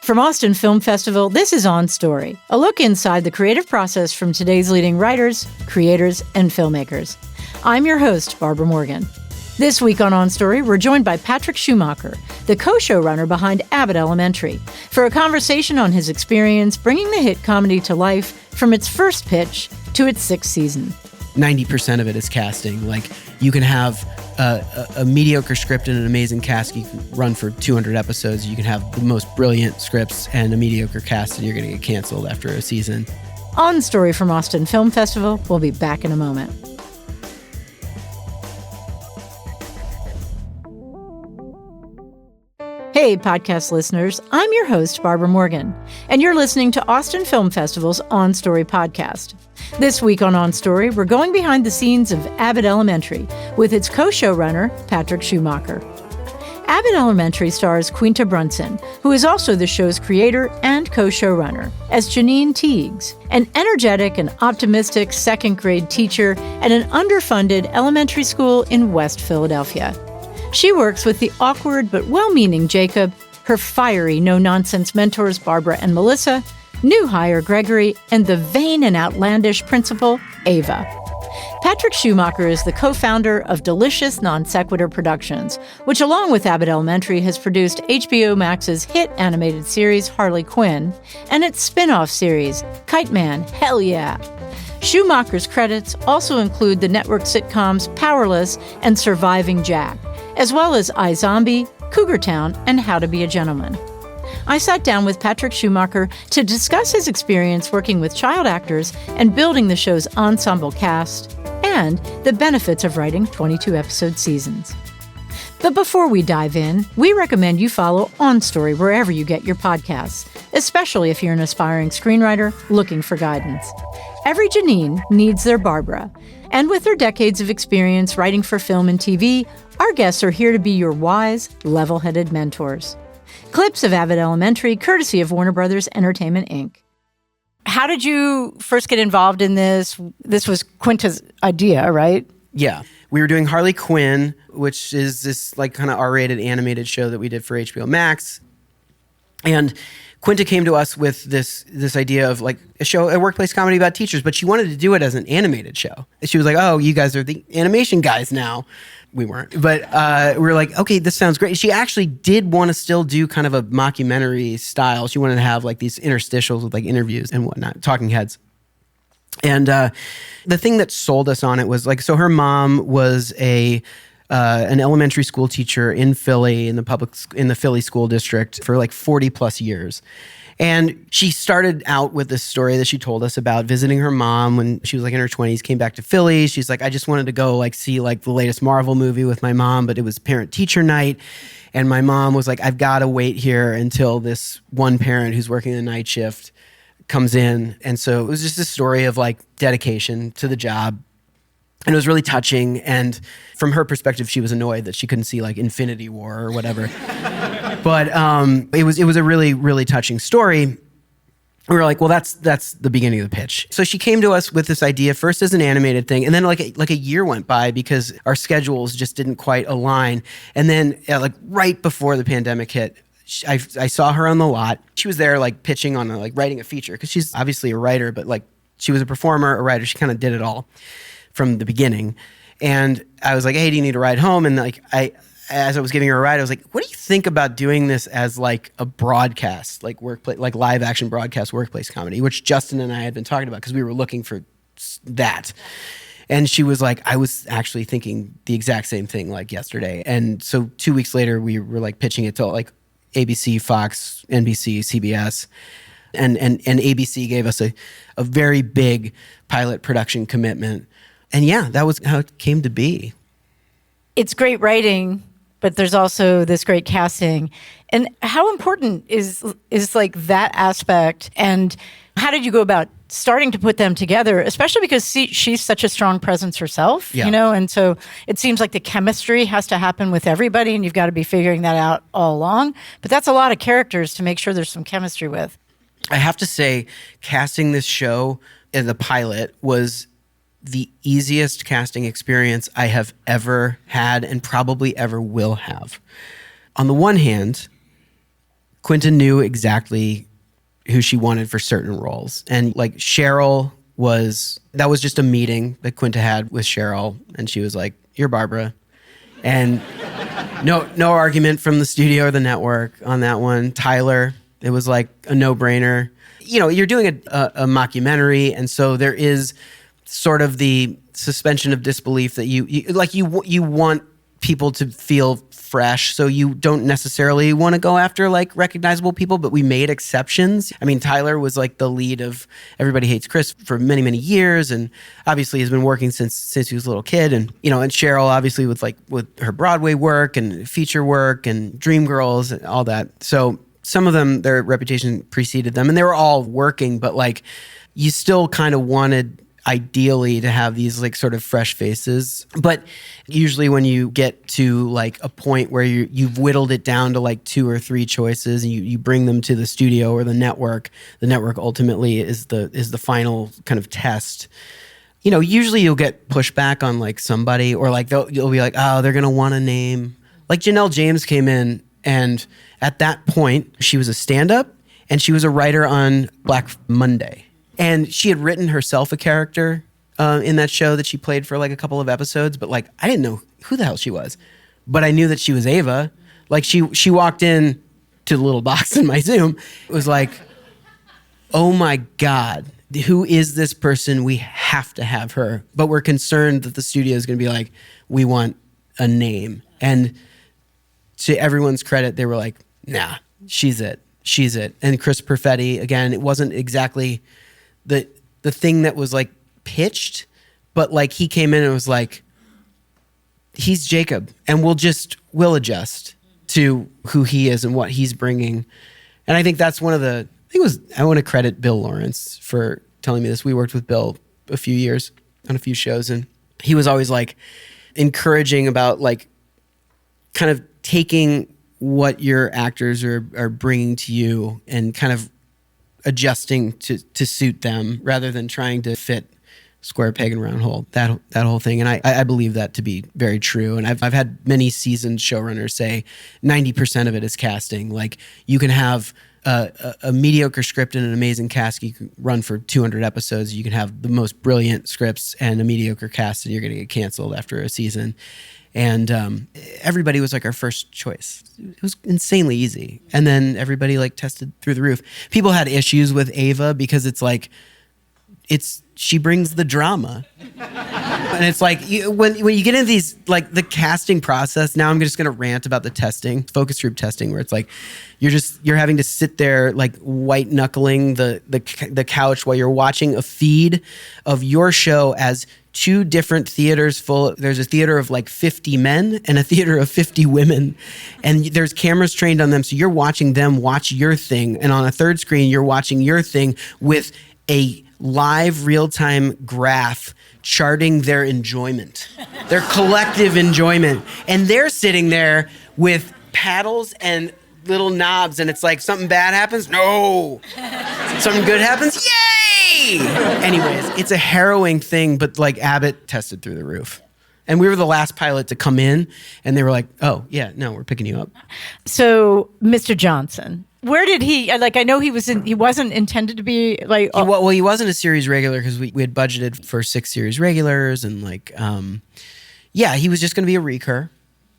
From Austin Film Festival, this is On Story, a look inside the creative process from today's leading writers, creators, and filmmakers. I'm your host, Barbara Morgan. This week on Story, we're joined by Patrick Schumacker, the co-showrunner behind Abbott Elementary, for a conversation on his experience bringing the hit comedy to life from its first pitch to its sixth season. 90% of it is casting. Like, you can have a mediocre script and an amazing cast. You can run for 200 episodes. You can have the most brilliant scripts and a mediocre cast, and you're going to get canceled after a season. On Story from Austin Film Festival. We'll be back in a moment. Hey, podcast listeners. I'm your host, Barbara Morgan, and you're listening to Austin Film Festival's On Story podcast. This week on Story, we're going behind the scenes of Abbott Elementary with its co-showrunner, Patrick Schumacker. Abbott Elementary stars Quinta Brunson, who is also the show's creator and co-showrunner, as Janine Teagues, an energetic and optimistic second-grade teacher at an underfunded elementary school in West Philadelphia. She works with the awkward but well-meaning Jacob, her fiery, no-nonsense mentors Barbara and Melissa, new hire Gregory, and the vain and outlandish Principal Ava. Patrick Schumacker is the co-founder of Delicious Non-Sequitur Productions, which along with Abbott Elementary has produced HBO Max's hit animated series Harley Quinn and its spin-off series, Kite Man, Hell Yeah! Schumacker's credits also include the network sitcoms Powerless and Surviving Jack, as well as iZombie, Cougar Town, and How to Be a Gentleman. I sat down with Patrick Schumacker to discuss his experience working with child actors and building the show's ensemble cast, and the benefits of writing 22-episode seasons. But before we dive in, we recommend you follow On Story wherever you get your podcasts, especially if you're an aspiring screenwriter looking for guidance. Every Janine needs their Barbara, and with their decades of experience writing for film and TV, our guests are here to be your wise, level-headed mentors. Clips of Abbott Elementary, courtesy of Warner Brothers Entertainment, Inc. How did you first get involved in this? This was Quinta's idea, right? Yeah. We were doing Harley Quinn, which is this like kind of R-rated animated show that we did for HBO Max. And Quinta came to us with this idea of like a workplace comedy about teachers, but she wanted to do it as an animated show. She was like, oh, you guys are the animation guys now. We weren't, but we were like, okay, this sounds great. She actually did want to still do kind of a mockumentary style. She wanted to have like these interstitials with like interviews and whatnot, talking heads. And the thing that sold us on it was like, so her mom was an elementary school teacher in Philly in the Philly school district for like 40 plus years. And she started out with this story that she told us about visiting her mom when she was like in her 20s, came back to Philly. She's like, I just wanted to go like see like the latest Marvel movie with my mom, but it was parent-teacher night. And my mom was like, I've got to wait here until this one parent who's working the night shift comes in. And so it was just a story of like dedication to the job. And it was really touching. And from her perspective, she was annoyed that she couldn't see like Infinity War or whatever. But it was a really, really touching story. We were like, well, that's the beginning of the pitch. So she came to us with this idea first as an animated thing, and then like a year went by because our schedules just didn't quite align. And then like right before the pandemic hit, I saw her on the lot. She was there like pitching on like writing a feature because she's obviously a writer, but like she was a performer, a writer. She kind of did it all from the beginning. And I was like, hey, do you need a ride home? And like as I was giving her a ride, I was like, what do you think about doing this as like a broadcast, like workplace, like live action broadcast workplace comedy, which Justin and I had been talking about because we were looking for that. And she was like, I was actually thinking the exact same thing like yesterday. And so 2 weeks later, we were like pitching it to like ABC, Fox, NBC, CBS. And ABC gave us a very big pilot production commitment. And yeah, that was how it came to be. It's great writing, but there's also this great casting. And how important is like that aspect? And how did you go about starting to put them together, especially because she's such a strong presence herself, you know? And so it seems like the chemistry has to happen with everybody, and you've got to be figuring that out all along. But that's a lot of characters to make sure there's some chemistry with. I have to say, casting this show in the pilot was the easiest casting experience I have ever had and probably ever will have. On the one hand, Quinta knew exactly who she wanted for certain roles. And like Cheryl that was just a meeting that Quinta had with Cheryl. And she was like, "You're Barbara." And no argument from the studio or the network on that one. Tyler, it was like a no-brainer. You know, you're doing a mockumentary, and so there is sort of the suspension of disbelief that you want people to feel fresh, so you don't necessarily want to go after like recognizable people, but we made exceptions. I mean, Tyler was like the lead of Everybody Hates Chris for many, many years, and obviously has been working since he was a little kid. And you know, and Cheryl obviously with her Broadway work and feature work and Dreamgirls and all that. So some of them, their reputation preceded them, and they were all working, but like you still kind of wanted ideally to have these like sort of fresh faces. But usually when you get to like a point where you've whittled it down to like 2 or 3 choices and you bring them to the studio or the network ultimately is the final kind of test. You know, usually you'll get pushback on like somebody, or like you'll be like, oh, they're gonna want a name. Like Janelle James came in, and at that point she was a stand-up and she was a writer on Black Monday. And she had written herself a character in that show that she played for like a couple of episodes, but like I didn't know who the hell she was, but I knew that she was Ava. Like she walked in to the little box in my Zoom. It was like, oh my God, who is this person? We have to have her. But we're concerned that the studio is going to be like, we want a name. And to everyone's credit, they were like, nah, she's it. She's it. And Chris Perfetti, again, it wasn't exactly the thing that was like pitched, but like he came in and was like, he's Jacob, and we'll adjust to who he is and what he's bringing. And I think that's I want to credit Bill Lawrence for telling me this. We worked with Bill a few years on a few shows, and he was always like encouraging about like kind of taking what your actors are bringing to you and kind of adjusting to suit them rather than trying to fit square peg and round hole, that whole thing. And I believe that to be very true. And I've had many seasoned showrunners say 90% of it is casting. Like you can have a mediocre script and an amazing cast. You can run for 200 episodes. You can have the most brilliant scripts and a mediocre cast, and you're going to get canceled after a season. And everybody was like our first choice. It was insanely easy. And then everybody like tested through the roof. People had issues with Ava because it's like, she brings the drama. And it's like, when you get into these, like the casting process, now I'm just going to rant about the testing, focus group testing, where it's like, you're having to sit there like white knuckling the couch while you're watching a feed of your show as 2 different theaters full. There's a theater of like 50 men and a theater of 50 women. And there's cameras trained on them. So you're watching them watch your thing. And on a third screen, you're watching your thing with a live real-time graph charting their enjoyment, their collective enjoyment. And they're sitting there with paddles and little knobs, and it's like something bad happens. No. Something good happens. Yay! Anyways, it's a harrowing thing, but like Abbott tested through the roof. And we were the last pilot to come in, and they were like, oh, yeah, no, we're picking you up. So, Mr. Johnson, where did he, like, I know he wasn't intended to be like... He wasn't a series regular because we had budgeted for 6 series regulars, and like, he was just going to be a recur.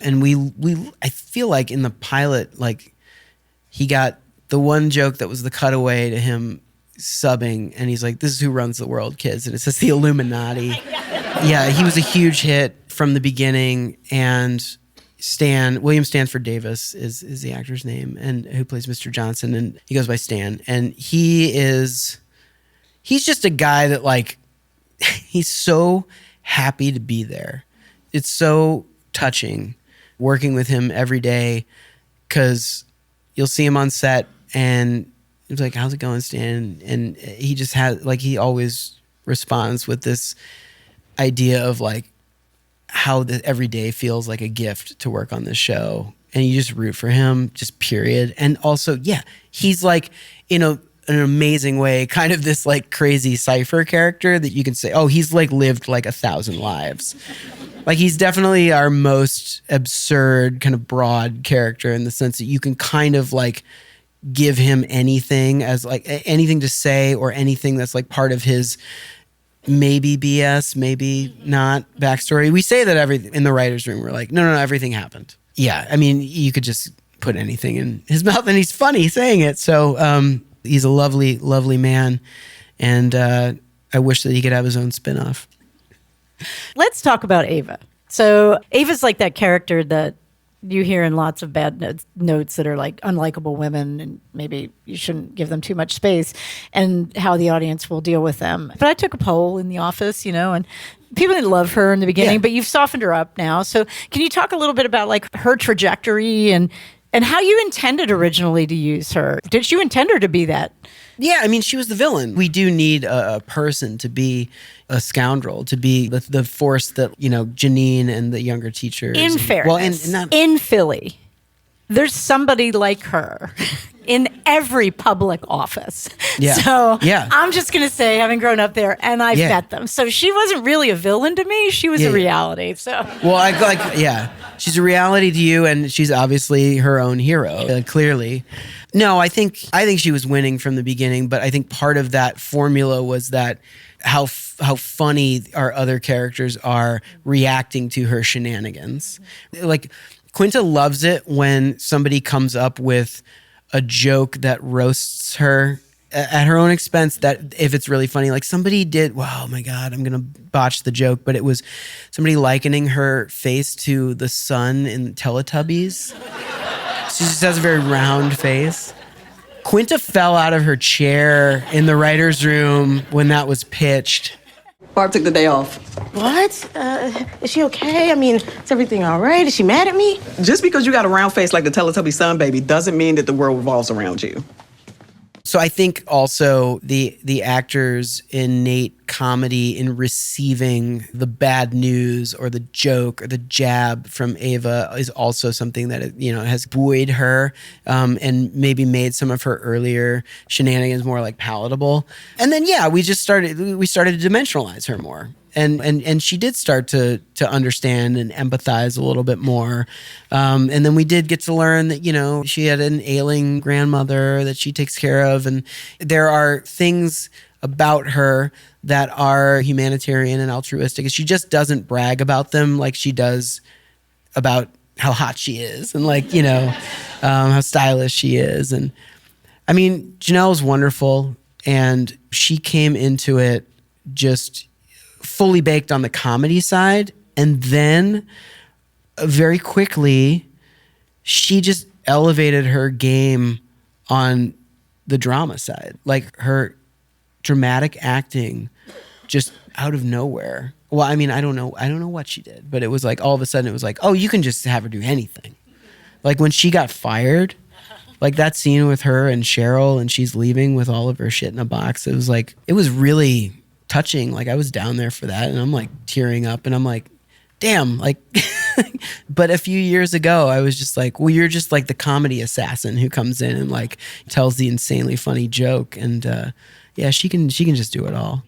And I feel like in the pilot, like, he got the one joke that was the cutaway to him subbing, and he's like, this is who runs the world, kids. And it says the Illuminati. Yeah, he was a huge hit from the beginning. And William Stanford Davis is the actor's name, and who plays Mr. Johnson, and he goes by Stan. And he's just a guy that like, he's so happy to be there. It's so touching working with him every day, because you'll see him on set and he's like, how's it going, Stan? And he just has, like, he always responds with this idea of like how every day feels like a gift to work on this show. And you just root for him, just period. And also, yeah, he's like, in an amazing way, kind of this like crazy Cypher character that you can say, oh, he's like lived like 1,000 lives. Like, he's definitely our most absurd kind of broad character, in the sense that you can kind of like give him anything as like anything to say or anything that's like part of his maybe BS, maybe not backstory. We say that in the writer's room, we're like, no, everything happened. Yeah. I mean, you could just put anything in his mouth and he's funny saying it. So he's a lovely, lovely man. And I wish that he could have his own spinoff. Let's talk about Ava. So Ava's like that character that you hear in lots of bad notes that are like unlikable women, and maybe you shouldn't give them too much space, and how the audience will deal with them. But I took a poll in the office, and people didn't love her in the beginning, but you've softened her up now. So can you talk a little bit about like her trajectory and how you intended originally to use her? Did you intend her to be that? Yeah, I mean, she was the villain. We do need a person to be a scoundrel, to be the force that, Janine and the younger teachers. In fairness, in Philly, there's somebody like her in every public office. Yeah. So I'm just going to say, having grown up there, and I've met them. So she wasn't really a villain to me. She was a reality. So Well, she's a reality to you, and she's obviously her own hero, clearly. No, I think she was winning from the beginning, but I think part of that formula was that how funny our other characters are reacting to her shenanigans. Like, Quinta loves it when somebody comes up with a joke that roasts her at her own expense, that if it's really funny, like somebody did, wow, my God, I'm going to botch the joke, but it was somebody likening her face to the sun in Teletubbies. She just has a very round face. Quinta fell out of her chair in the writer's room when that was pitched. Barb took the day off. What? Is she okay? I mean, is everything all right? Is she mad at me? Just because you got a round face like the Teletubby sun baby doesn't mean that the world revolves around you. So I think also the actor's innate comedy in receiving the bad news or the joke or the jab from Ava is also something that has buoyed her and maybe made some of her earlier shenanigans more like palatable. And then we started to dimensionalize her more. And she did start to understand and empathize a little bit more. And then we did get to learn that, she had an ailing grandmother that she takes care of. And there are things about her that are humanitarian and altruistic. She just doesn't brag about them like she does about how hot she is and how stylish she is. And I mean, Janelle's wonderful. And she came into it just fully baked on the comedy side, and then very quickly she just elevated her game on the drama side. Like, her dramatic acting just out of nowhere. Well, I mean, I don't know what she did, but it was like all of a sudden it was like, oh, you can just have her do anything. Like when she got fired, like that scene with her and Cheryl and she's leaving with all of her shit in a box, it was really touching. Like, I was down there for that, and I'm like tearing up, and I'm like, damn, like. But a few years ago I was just like, well, you're just like the comedy assassin who comes in and like tells the insanely funny joke, and she can just do it all.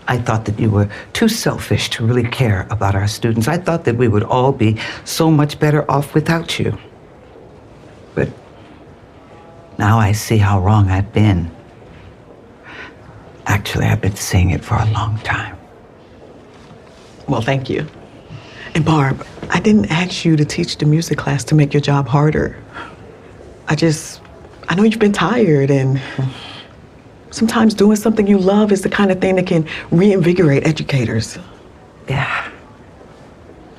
I thought that you were too selfish to really care about our students. I thought that we would all be so much better off without you. But now I see how wrong I've been. Actually, I've been seeing it for a long time. Well, thank you. And Barb, I didn't ask you to teach the music class to make your job harder. I know you've been tired, and sometimes doing something you love is the kind of thing that can reinvigorate educators. Yeah.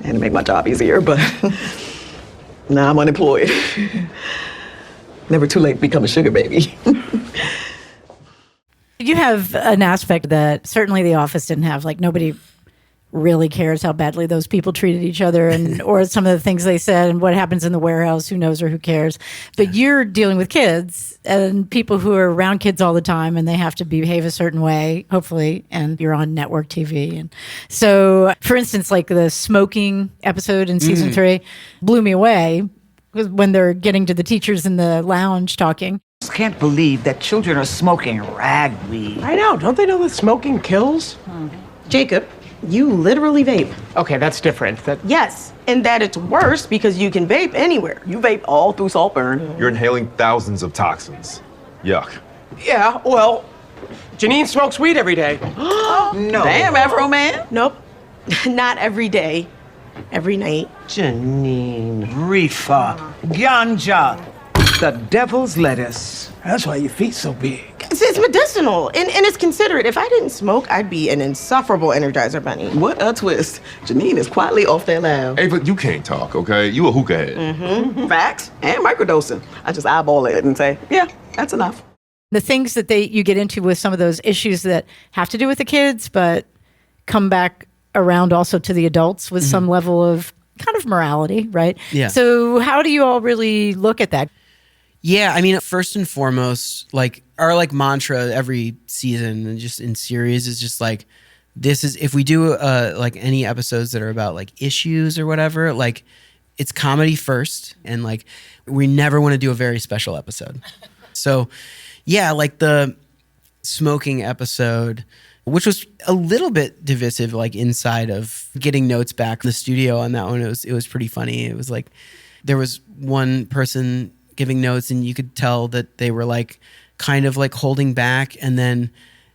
And to make my job easier, but now I'm unemployed. Never too late to become a sugar baby. You have an aspect that certainly The Office didn't have. Like, nobody really cares how badly those people treated each other or some of the things they said and what happens in the warehouse, who knows or who cares. But you're dealing with kids and people who are around kids all the time, and they have to behave a certain way, hopefully, and you're on network TV. And so, for instance, like the smoking episode in season 3 blew me away when they're getting to the teachers in the lounge talking. I just can't believe that children are smoking ragweed. I know. Don't they know that smoking kills? Jacob, You literally vape. Okay, that's different. Yes, and that it's worse because you can vape anywhere. You vape all through Saltburn. You're inhaling thousands of toxins. Yuck. Yeah, well, Janine smokes weed every day. No. Damn, Afro Man. Nope, not every day, every night. Janine, reefer, ganja, the devil's lettuce. That's why your feet so big. It's medicinal, and it's considerate. If I didn't smoke, I'd be an insufferable Energizer Bunny. What a twist. Janine is quietly off that loud. Ava, you can't talk, okay? You a hookah head. Mm-hmm. Facts and microdosing. I just eyeball it and say, yeah, that's enough. The things that you get into with some of those issues that have to do with the kids, but come back around also to the adults with some level of kind of morality, right? Yeah. So how do you all really look at that? Yeah, I mean, first and foremost, like our like mantra every season and just in series is just like, this is, if we do like any episodes that are about like issues or whatever, like it's comedy first, and like we never want to do a very special episode. So yeah, like the smoking episode, which was a little bit divisive, like inside of getting notes back in the studio on that one, it was pretty funny. It was like there was one person giving notes and you could tell that they were like kind of like holding back, and then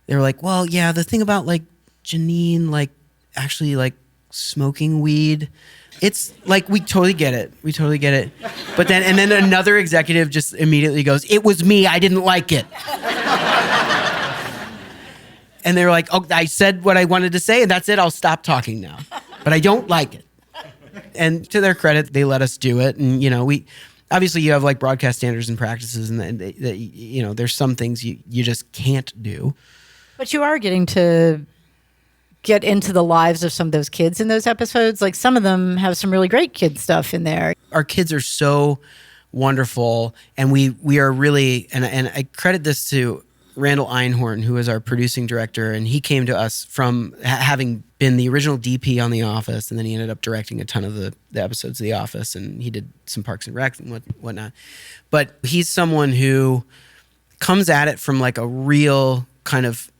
they were like, well, yeah, the thing about like Janine like actually like smoking weed, it's like we totally get it, but then and then another executive just immediately goes, it was me, I didn't like it. And they were like, oh, I said what I wanted to say and that's it, I'll stop talking now, but I don't like it. And to their credit, they let us do it. And you know, we obviously you have like broadcast standards and practices, and that you know, there's some things you just can't do. But you are getting to get into the lives of some of those kids in those episodes. Like some of them have some really great kid stuff in there. Our kids are so wonderful, and we are really, and I credit this to Randall Einhorn, who is our producing director, and he came to us from having been the original DP on The Office, and then he ended up directing a ton of the episodes of The Office, and he did some Parks and Rec and whatnot. But he's someone who comes at it from like a real kind of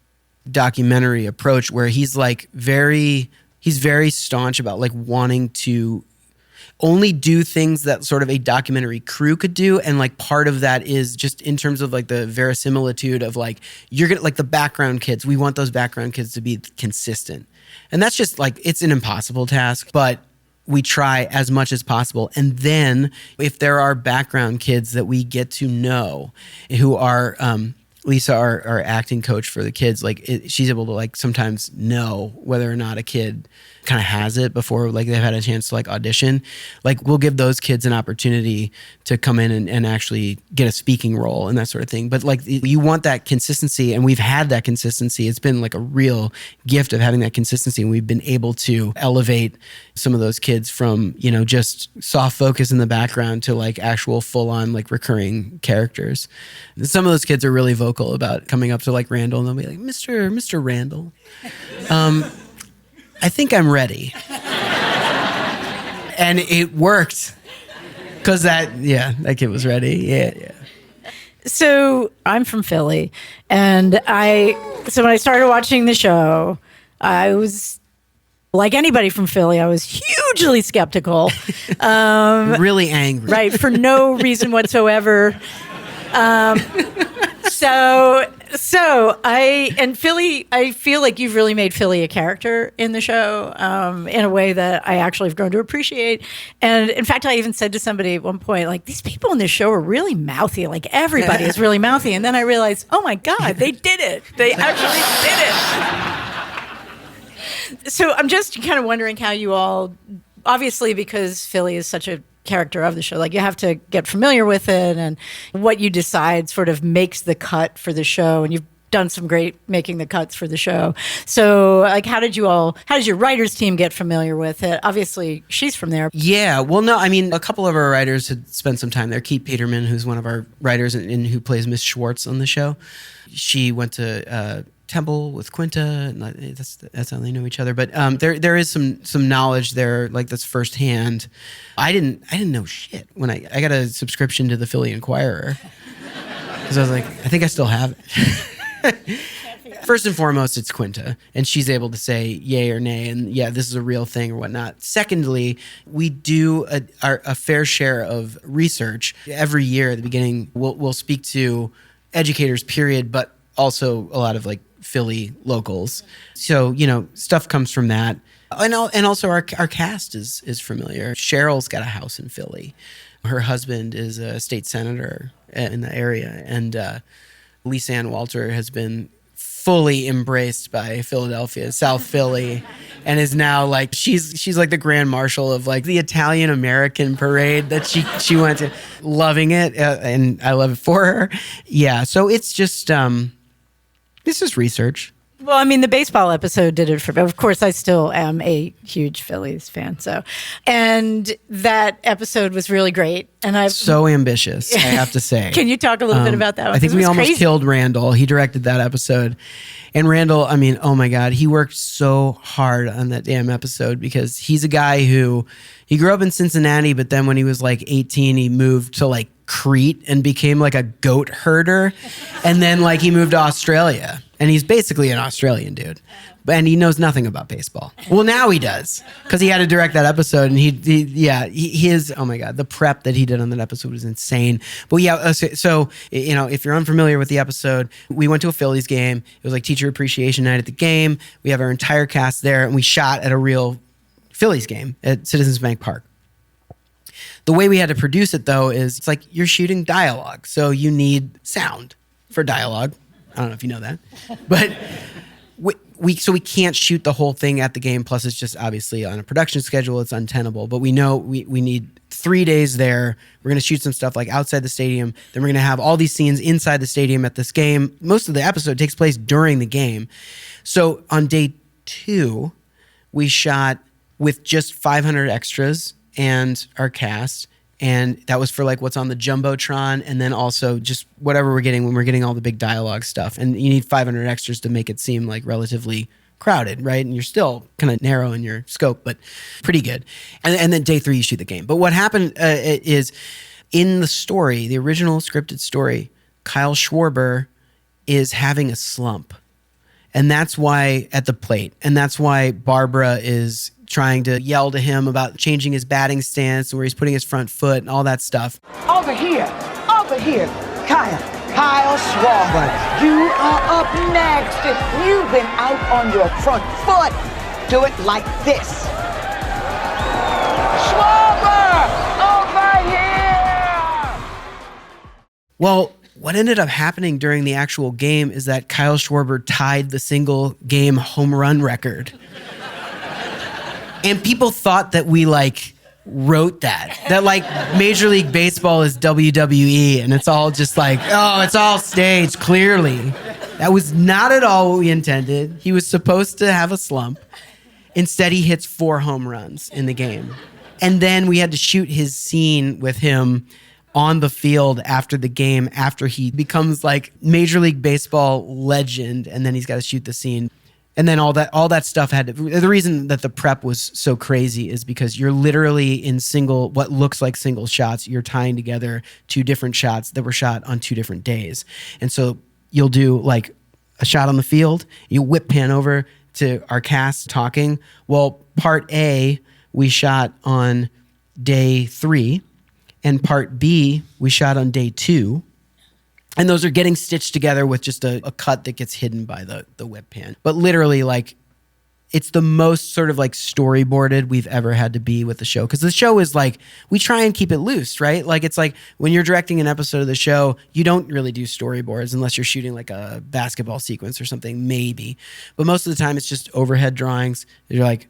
documentary approach, where he's very staunch about like wanting to only do things that sort of a documentary crew could do. And like part of that is just in terms of like the verisimilitude of like, you're gonna like the background kids, we want those background kids to be consistent. And that's just like, it's an impossible task, but we try as much as possible. And then if there are background kids that we get to know who are, Lisa, our acting coach for the kids, like she's able to like sometimes know whether or not a kid kind of has it before like they've had a chance to like audition. Like we'll give those kids an opportunity to come in and actually get a speaking role and that sort of thing. But like you want that consistency, and we've had that consistency. It's been like a real gift of having that consistency, and we've been able to elevate some of those kids from, you know, just soft focus in the background to like actual full on like recurring characters. Some of those kids are really vocal about coming up to like Randall, and they'll be like, Mr. Randall, I think I'm ready. And it worked. Because that kid was ready. Yeah. So I'm from Philly, and when I started watching the show, I was like anybody from Philly, I was hugely skeptical. Really angry. Right, for no reason whatsoever. I feel like you've really made Philly a character in the show in a way that I actually have grown to appreciate. And in fact, I even said to somebody at one point, like, these people in this show are really mouthy. Like, everybody is really mouthy. And then I realized, oh my God, they did it. They actually did it. So I'm just kind of wondering how you all, obviously because Philly is such a character of the show, like you have to get familiar with it, and what you decide sort of makes the cut for the show, and you've done some great making the cuts for the show. So like how did your writers team get familiar with it? Obviously she's from there. Yeah, well, no, I mean, a couple of our writers had spent some time there. Keith Peterman, who's one of our writers and who plays Miss Schwartz on the show, she went to Temple with Quinta, and that's how they know each other. But there is some knowledge there, like that's firsthand. I didn't know shit when I got a subscription to the Philly Inquirer, because I was like, I think I still have it. first and foremost, it's Quinta, and she's able to say yay or nay, and yeah, this is a real thing or whatnot. Secondly, we do a fair share of research. Every year at the beginning, we'll speak to educators, period, but also a lot of like Philly locals. So, stuff comes from that. And also our cast is familiar. Cheryl's got a house in Philly. Her husband is a state senator in the area, and Lisa Ann Walter has been fully embraced by Philadelphia, South Philly, and is now like she's like the grand marshal of like the Italian American parade that she went to, loving it, and I love it for her. Yeah, so it's just this is research. Well, I mean, the baseball episode did it for me. Of course, I still am a huge Phillies fan. And that episode was really great. And I so ambitious, I have to say. Can you talk a little bit about that one? I think we almost crazy. Killed Randall. He directed that episode. And Randall, I mean, oh my God, he worked so hard on that damn episode because he's a guy who, he grew up in Cincinnati, but then when he was like 18, he moved to like Crete and became like a goat herder. And then like he moved to Australia. And he's basically an Australian dude. And he knows nothing about baseball. Well, now he does, because he had to direct that episode. And his, oh my God, the prep that he did on that episode was insane. But yeah, so, if you're unfamiliar with the episode, we went to a Phillies game. It was like teacher appreciation night at the game. We have our entire cast there, and we shot at a real Phillies game at Citizens Bank Park. The way we had to produce it, though, is it's like you're shooting dialogue. So you need sound for dialogue. I don't know if you know that, but we can't shoot the whole thing at the game. Plus, it's just obviously on a production schedule, it's untenable. But we know we need 3 days there. We're going to shoot some stuff like outside the stadium. Then we're going to have all these scenes inside the stadium at this game. Most of the episode takes place during the game. So on day 2, we shot with just 500 extras and our cast. And that was for like what's on the Jumbotron, and then also just whatever we're getting when we're getting all the big dialogue stuff. And you need 500 extras to make it seem like relatively crowded, right? And you're still kind of narrow in your scope, but pretty good. And then day 3, you shoot the game. But what happened is in the story, the original scripted story, Kyle Schwarber is having a slump. And that's why at the plate. And that's why Barbara is trying to yell to him about changing his batting stance, where he's putting his front foot and all that stuff. Over here, Kyle Schwarber, you are up next. You've been out on your front foot. Do it like this. Schwarber, over here! Well, what ended up happening during the actual game is that Kyle Schwarber tied the single game home run record. And people thought that we like wrote that like Major League Baseball is WWE and it's all just like, oh, it's all staged, clearly. That was not at all what we intended. He was supposed to have a slump. Instead, he hits 4 home runs in the game. And then we had to shoot his scene with him on the field after the game, after he becomes like Major League Baseball legend, and then he's got to shoot the scene. And then all that stuff had to, the reason that the prep was so crazy is because you're literally in what looks like single shots, you're tying together 2 different shots that were shot on 2 different days. And so you'll do like a shot on the field, you whip pan over to our cast talking. Well, part A, we shot on day 3, and part B, we shot on day 2. And those are getting stitched together with just a cut that gets hidden by the whip pan. But literally, like, it's the most sort of like storyboarded we've ever had to be with the show. Because the show is like, we try and keep it loose, right? Like, it's like when you're directing an episode of the show, you don't really do storyboards unless you're shooting like a basketball sequence or something, maybe. But most of the time, it's just overhead drawings. You're like,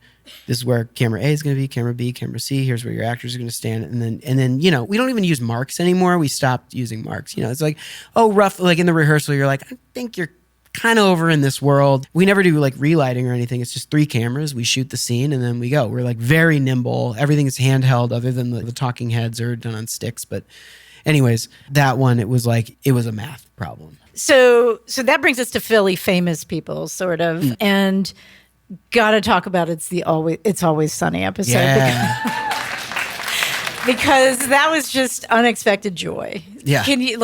this is where camera A is going to be, camera B, camera C. Here's where your actors are going to stand. And then, we don't even use marks anymore. We stopped using marks. It's like, oh, rough. Like in the rehearsal, you're like, I think you're kind of over in this world. We never do like relighting or anything. It's just 3 cameras. We shoot the scene and then we go. We're like very nimble. Everything is handheld other than the talking heads are done on sticks. But anyways, that one, it was a math problem. So that brings us to Philly famous people, sort of. And gotta talk about It's Always Sunny episode. Yeah. Because that was just unexpected joy. Yeah. Can you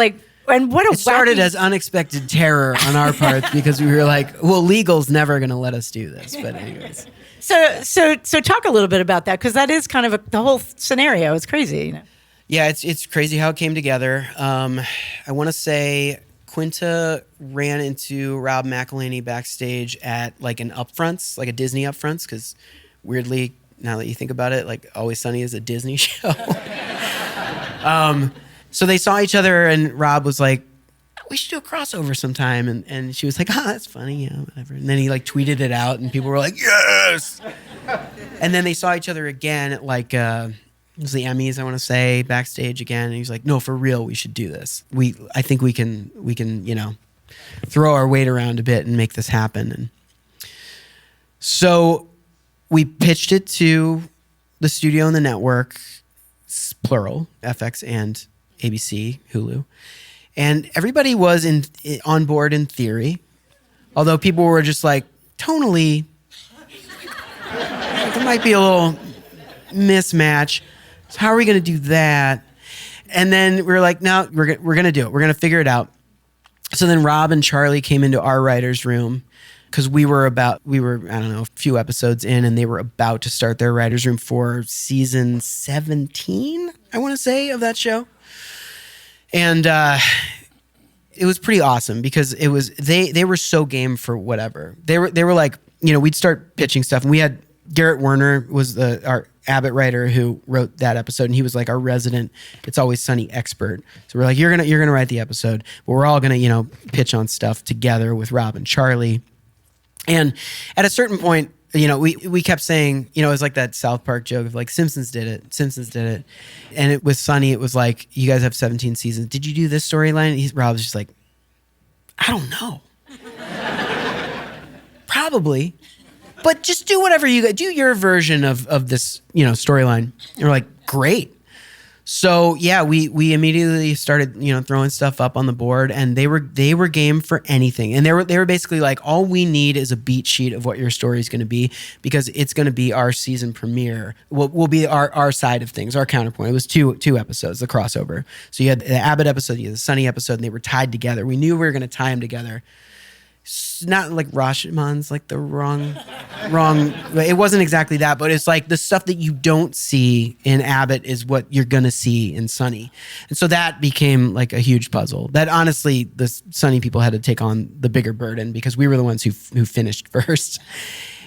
And what a It started as unexpected terror on our parts because we were like, well, legal's never going to let us do this. But anyways. So talk a little bit about that, because that is kind of the whole scenario. It's crazy. You know? Yeah, it's crazy how it came together. I want to say Quinta ran into Rob McElhenney backstage at like an upfronts, like a Disney upfronts, because weirdly, now that you think about it, like Always Sunny is a Disney show. So they saw each other, and Rob was like, we should do a crossover sometime. And she was like, that's funny, yeah, whatever. And then he like tweeted it out, and people were like, yes! And then they saw each other again at like, it was the Emmys, I want to say, backstage again. And he's like, no, for real, we should do this. I think we can, you know, throw our weight around a bit and make this happen. And so we pitched it to the studio and the network, plural, FX and ABC, Hulu. And everybody was on board in theory, although people were just like, tonally, there might be a little mismatch. So how are we going to do that? And then we were like, no, we're going to do it. We're going to figure it out. So then Rob and Charlie came into our writer's room because we were, I don't know, a few episodes in, and they were about to start their writer's room for season 17, I want to say, of that show. And it was pretty awesome because it was they were so game for whatever. They were like, you know, we'd start pitching stuff, and we had Garrett Werner was our Abbott writer who wrote that episode, and he was like our resident It's Always Sunny expert. So we're like, you're gonna write the episode, but we're all gonna, you know, pitch on stuff together with Rob and Charlie. And at a certain point, you know, we kept saying, you know, it was like that South Park joke of like, Simpsons did it. And it was Sunny. It was like, you guys have 17 seasons. Did you do this storyline? Rob was just like, I don't know. Probably. But just do whatever do your version of this, you know, storyline. And we're like, great. So yeah, we immediately started, you know, throwing stuff up on the board, and they were game for anything. And they were basically like, all we need is a beat sheet of what your story is going to be, because it's going to be our season premiere. Will be our side of things, our counterpoint. It was two episodes, the crossover. So you had the Abbott episode, you had the Sunny episode, and they were tied together. We knew we were going to tie them together. Not like Rashomon's like the wrong. It wasn't exactly that, but it's like the stuff that you don't see in Abbott is what you're gonna see in Sunny, and so that became like a huge puzzle. That honestly, the Sunny people had to take on the bigger burden because we were the ones who finished first,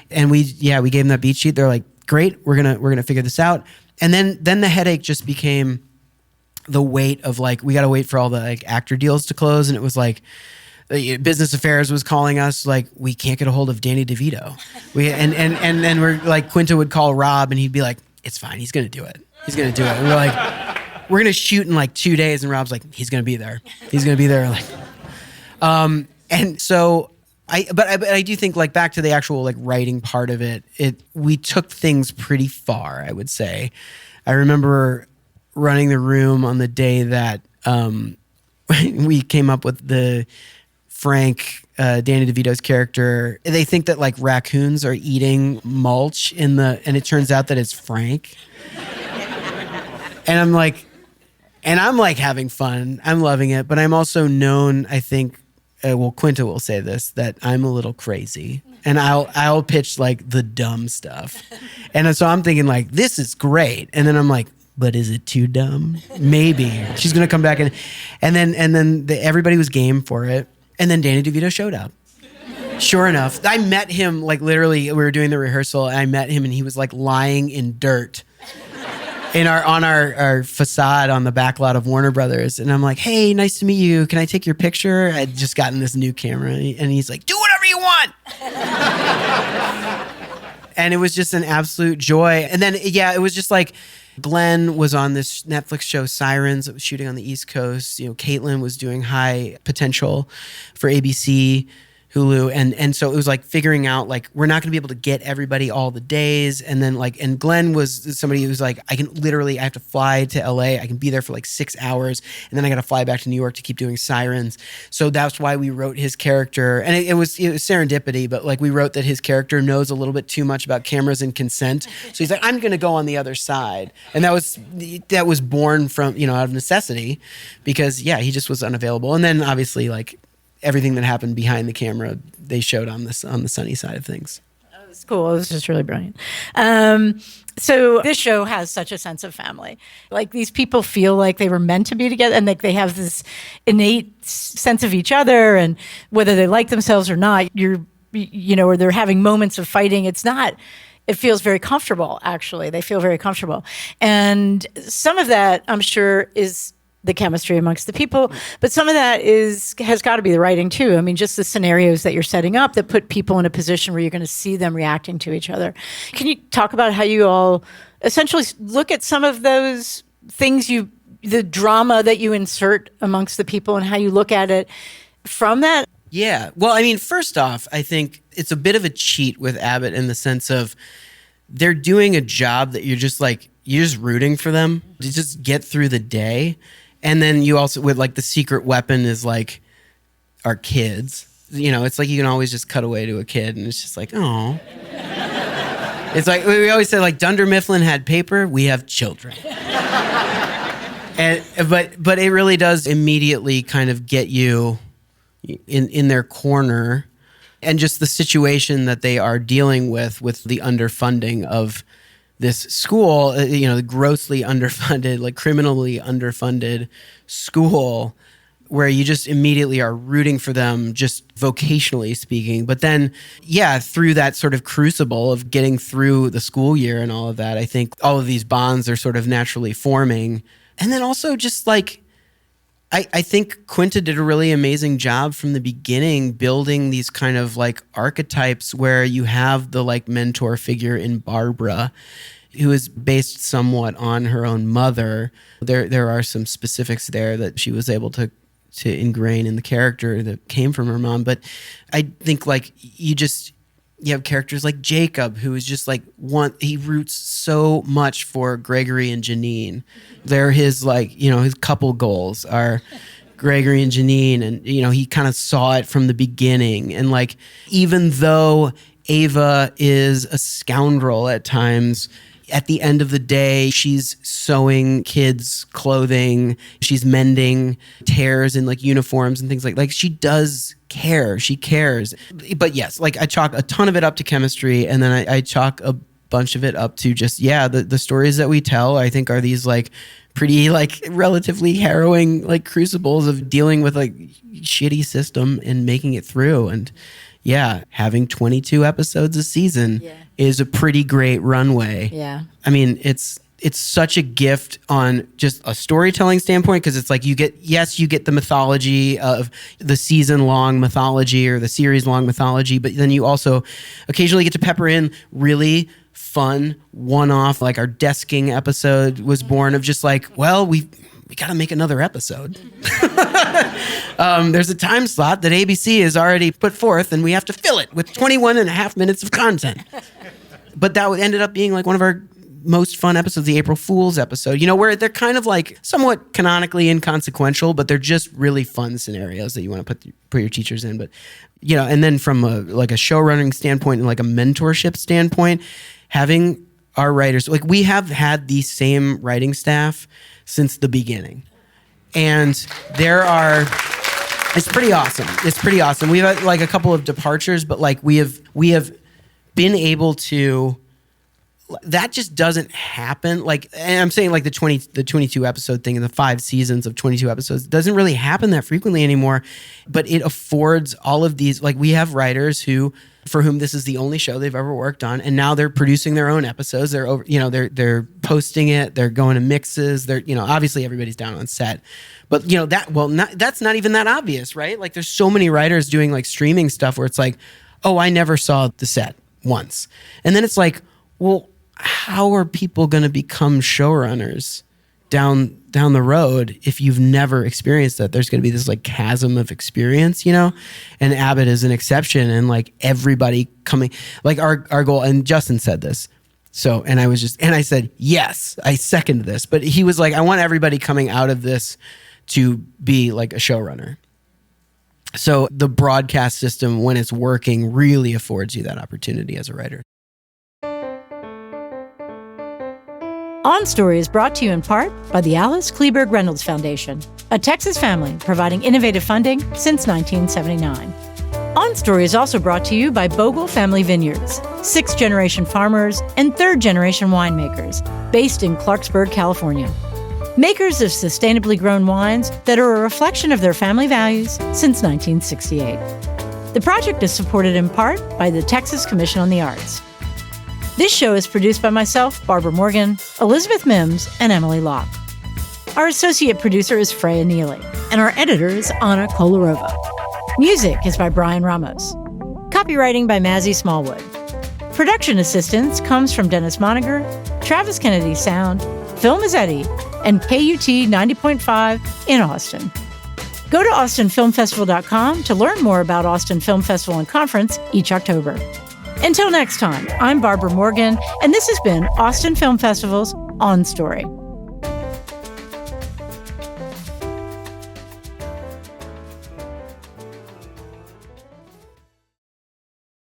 and we gave them that beat sheet. They're like, great, we're gonna figure this out, and then the headache just became the weight of like, we got to wait for all the like actor deals to close, and it was like. Business Affairs was calling us like, we can't get a hold of Danny DeVito. And then we're like, Quinta would call Rob, and he'd be like, it's fine, he's gonna do it. And we're like, we're gonna shoot in like 2 days, and Rob's like, he's gonna be there. Like, and so I do think, like, back to the actual like writing part of it, we took things pretty far, I would say. I remember running the room on the day that we came up with the Frank, Danny DeVito's character. They think that like raccoons are eating mulch and it turns out that it's Frank. And I'm like having fun. I'm loving it, but I'm also known, I think, Quinta will say this, that I'm a little crazy, and I'll pitch like the dumb stuff. And so I'm thinking like, this is great. And then I'm like, but is it too dumb? Maybe. She's going to come back and then everybody was game for it. And then Danny DeVito showed up. Sure enough. I met him, like literally, we were doing the rehearsal, and I met him, and he was like lying in dirt on our facade on the back lot of Warner Brothers. And I'm like, hey, nice to meet you. Can I take your picture? I'd just gotten this new camera. And he's like, do whatever you want. And it was just an absolute joy. And then, yeah, it was just like, Glenn was on this Netflix show Sirens that was shooting on the East Coast. You know, Caitlin was doing High Potential for ABC, Hulu. And so it was like figuring out like, we're not going to be able to get everybody all the days. And then like, and Glenn was somebody who was like, I have to fly to LA. I can be there for like 6 hours. And then I got to fly back to New York to keep doing Sirens. So that's why we wrote his character. And it was serendipity, but like we wrote that his character knows a little bit too much about cameras and consent. So he's like, I'm going to go on the other side. And that was born from, out of necessity because he just was unavailable. And then obviously like everything that happened behind the camera, they showed on the sunny side of things. It was cool. It was just really brilliant. So this show has such a sense of family. Like these people feel like they were meant to be together and like they have this innate sense of each other, and whether they like themselves or not, or they're having moments of fighting. It feels very comfortable, actually. They feel very comfortable. And some of that, I'm sure, is the chemistry amongst the people, but some of that has got to be the writing too. I mean, just the scenarios that you're setting up that put people in a position where you're going to see them reacting to each other. Can you talk about how you all essentially look at some of those things, the drama that you insert amongst the people, and how you look at it from that? Yeah. Well, I mean, first off, I think it's a bit of a cheat with Abbott in the sense of they're doing a job that you're just rooting for them to just get through the day. And then you also, with like the secret weapon is like our kids. It's like you can always just cut away to a kid and it's just like, oh. It's like, we always say like Dunder Mifflin had paper, we have children. But it really does immediately kind of get you in their corner, and just the situation that they are dealing with the underfunding of this school, the grossly underfunded, like criminally underfunded school, where you just immediately are rooting for them, just vocationally speaking. But then, through that sort of crucible of getting through the school year and all of that, I think all of these bonds are sort of naturally forming. And then also just like, I think Quinta did a really amazing job from the beginning building these kind of like archetypes where you have the like mentor figure in Barbara, who is based somewhat on her own mother. There are some specifics there that she was able to ingrain in the character that came from her mom. But I think like you have characters like Jacob, who is just like he roots so much for Gregory and Janine. They're his his couple goals are Gregory and Janine. And, he kind of saw it from the beginning. And like, even though Ava is a scoundrel at times, at the end of the day, she's sewing kids' clothing. She's mending tears in like uniforms and things like she does care. She cares. But yes, like I chalk a ton of it up to chemistry, and then I chalk a bunch of it up to just, the stories that we tell, I think, are these like pretty like relatively harrowing like crucibles of dealing with like shitty system and making it through. And having 22 episodes a season is a pretty great runway. Yeah. I mean, it's such a gift on just a storytelling standpoint, because it's like you get the mythology of the season-long mythology or the series-long mythology, but then you also occasionally get to pepper in really fun one-off, like our desking episode was born of just like, well, we got to make another episode. There's a time slot that ABC has already put forth, and we have to fill it with 21 and a half minutes of content. But that ended up being like one of our most fun episodes, the April Fool's episode, where they're kind of like somewhat canonically inconsequential, but they're just really fun scenarios that you want to put your teachers in. But, and then from a showrunning standpoint and like a mentorship standpoint, having our writers, like we have had the same writing staff since the beginning. And it's pretty awesome. It's pretty awesome. We've had like a couple of departures, but like we have been able to, that just doesn't happen. Like, and I'm saying like the 22 episode thing and the 5 seasons of 22 episodes doesn't really happen that frequently anymore, but it affords all of these, like we have writers for whom this is the only show they've ever worked on, and now they're producing their own episodes. They're over, they're posting it, they're going to mixes, they're, obviously everybody's down on set, but that's not even that obvious, right? Like there's so many writers doing like streaming stuff where it's like, oh, I never saw the set once. And then it's like, well, how are people going to become showrunners down down the road, if you've never experienced that, there's going to be this like chasm of experience, you know, and Abbott is an exception. And like everybody coming, like our goal, and Justin said this. So, and I said, yes, I second this. But he was like, I want everybody coming out of this to be like a showrunner. So the broadcast system, when it's working, really affords you that opportunity as a writer. On Story is brought to you in part by the Alice Kleberg Reynolds Foundation, a Texas family providing innovative funding since 1979. On Story is also brought to you by Bogle Family Vineyards, 6th-generation farmers and 3rd-generation winemakers based in Clarksburg, California. Makers of sustainably grown wines that are a reflection of their family values since 1968. The project is supported in part by the Texas Commission on the Arts. This show is produced by myself, Barbara Morgan, Elizabeth Mims, and Emily Locke. Our associate producer is Freya Neely, and our editor is Anna Kolarova. Music is by Brian Ramos. Copywriting by Mazzy Smallwood. Production assistance comes from Dennis Moniger, Travis Kennedy Sound, Phil Mazzetti, and KUT 90.5 in Austin. Go to austinfilmfestival.com to learn more about Austin Film Festival and Conference each October. Until next time, I'm Barbara Morgan, and this has been Austin Film Festival's On Story.